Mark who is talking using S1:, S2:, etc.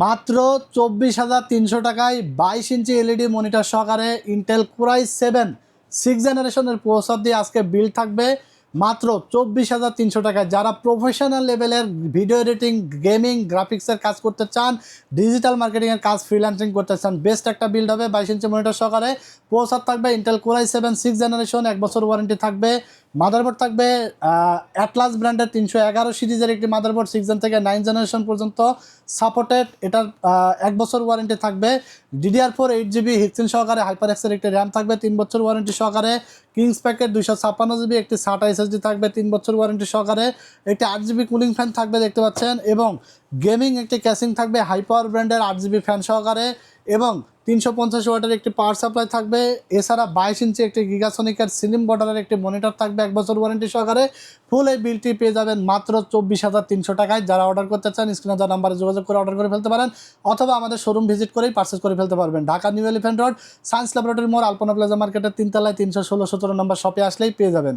S1: মাত্র 24,300 টাকায় 22 inch LED monitor সহকারে ইন্টেল কোর i7 6 জেনারেশনের প্রসেসর দিয়ে আজকে বিল্ড থাকবে মাত্র 24,300 টাকায়। যারা প্রফেশনাল লেভেলের ভিডিও এডিটিং, গেমিং, গ্রাফিক্সের কাজ করতে চান, ডিজিটাল মার্কেটিংয়ের কাজ, ফ্রিল্যান্সিং করতে চান, বেস্ট একটা বিল্ড হবে। 22 ইঞ্চি মনিটর সহকারে প্রসেসর থাকবে ইন্টেল কোর i7 6 জেনারেশন, 1 বছর ওয়ারেন্টি থাকবে। মাদারবোর্ড থাকবে অ্যাটলাস ব্র্যান্ডের 311 সিরিজের একটি মাদারবোর্ড, 6 জেন থেকে 9 জেনারেশন পর্যন্ত সাপোর্টেড। এটার 1 বছর ওয়ারেন্টি থাকবে। DDR4 8GB হিটসিন সহকারে হাইপারএক্সের একটি র্যাম থাকবে 3 বছর ওয়ারেন্টি সহকারে। কিংস প্যাকেট 256GB একটি SATA SSD থাকবে 3 বছর ওয়ারেন্টি সহকারে। একটি 8GB কুলিং ফ্যান থাকবে দেখতে পাচ্ছেন, এবং গেমিং একটি ক্যাসিং থাকবে হাই পাওয়ার ব্র্যান্ডের 8GB ফ্যান সহকারে, এবং 350 ওয়াটের একটি পাওয়ার সাপ্লাই থাকবে। এছাড়া 22 ইঞ্চি একটি গিগাসনিকের স্লিম বর্ডারের একটি মনিটর থাকবে 1 বছর ওয়ারেন্টি সহকারে। ফুল এই বিলটি পেয়ে যাবেন মাত্র 24,300 টাকায়। যারা অর্ডার করতে চান স্ক্রিনে দেওয়া নাম্বারে যোগাযোগ করে অর্ডার করে ফেলতে পারেন, অথবা আমাদের শোরুম ভিজিট করেই পারচেস করে ফেলতে পারবেন। Dhaka new elephant road, science laboratory মোড়, আলপনা প্লাজা মার্কেটের 3 তলায় 316-17 নম্বর শপে আসলেই পেয়ে যাবেন।